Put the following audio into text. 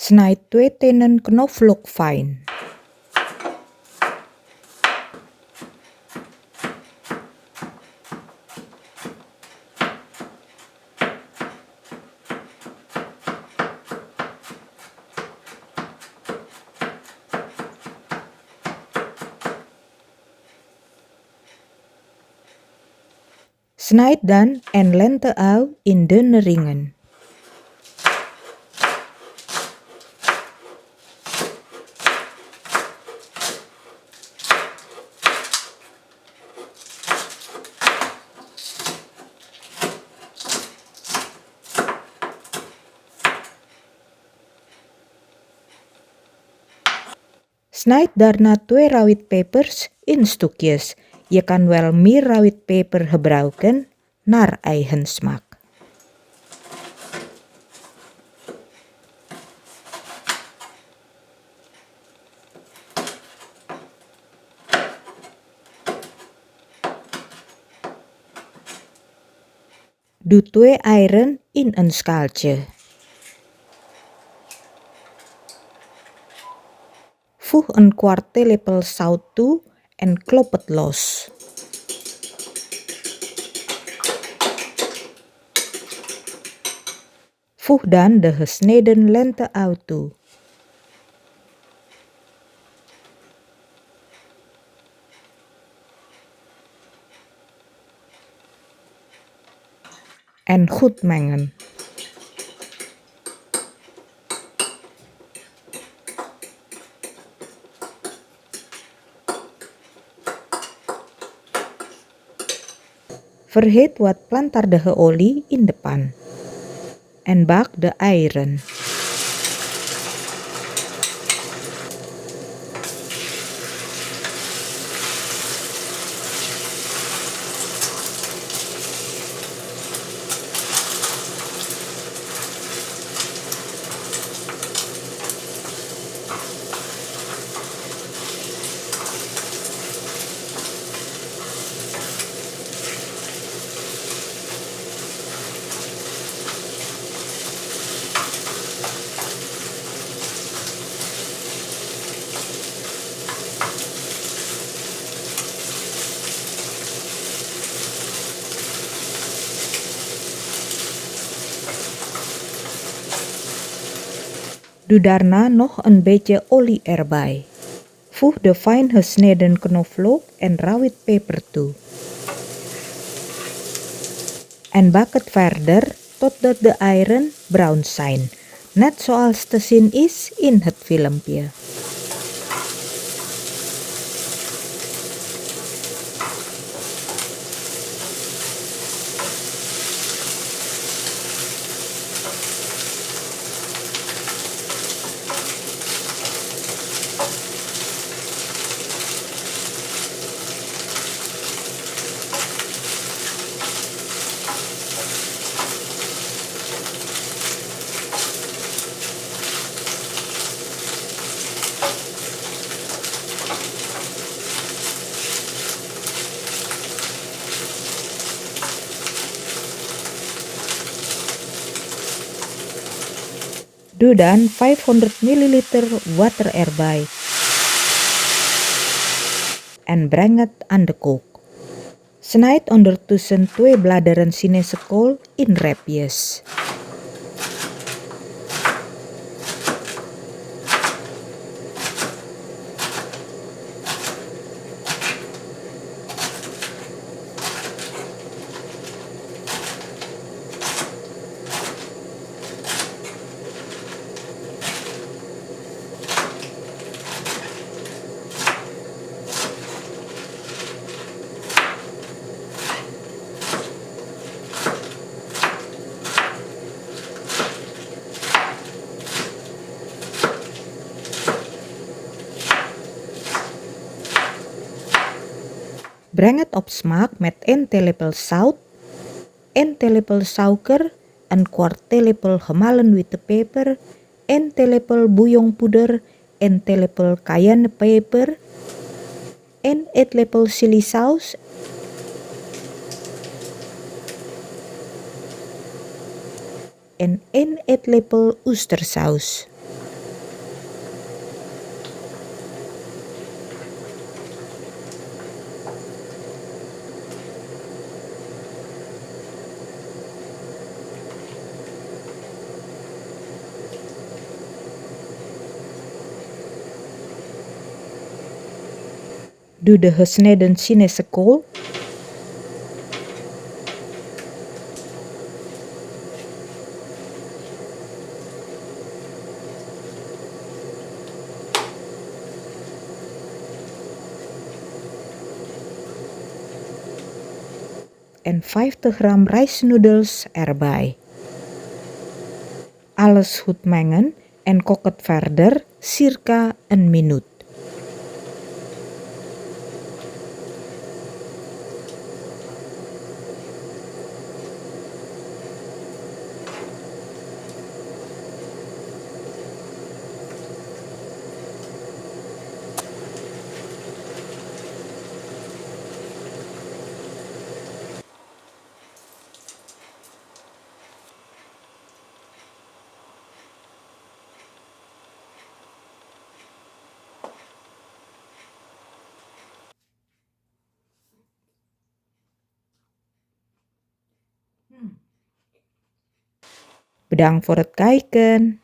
Snijd 2 tenen knoflook fijn. Snijd dan en lengte uit in dunne ringen. Snijd daarna 2 rawit pepers in stukjes. Je kan wel meer rawit peper gebruiken naar eigen smaak. Doe 2 eieren in een schaaltje. Voeg een kwart theelepel zout toe en klop het los. Voeg dan de gesneden lente-ui toe. En goed mengen. Verhit wat plantaardige olie in de pan. En bak de eieren. Doe daarna nog een beetje olie erbij. Voeg de fijn gesneden knoflook en rawit peper toe. En bak het verder totdat de eieren bruin zijn, net zoals te zien is in het filmpje. Doe dan 500 ml water erbij. En breng het aan de kook. Snijd ondertussen 2 bladeren sinaasappel in reepjes. Breng het op smaak met 1 theelepel zout, 1 theelepel suiker, een kwart theelepel gemalen witte peper, 1 theelepel bouillonpoeder, 1 theelepel cayennepeper, 1 eetlepel chilisaus, en 1 eetlepel oestersaus. Doe de gesneden Chinese kool. En 50 gram rijstnoedels erbij. Alles goed mengen en kook het verder circa een minuut. Bedankt voor het kijken.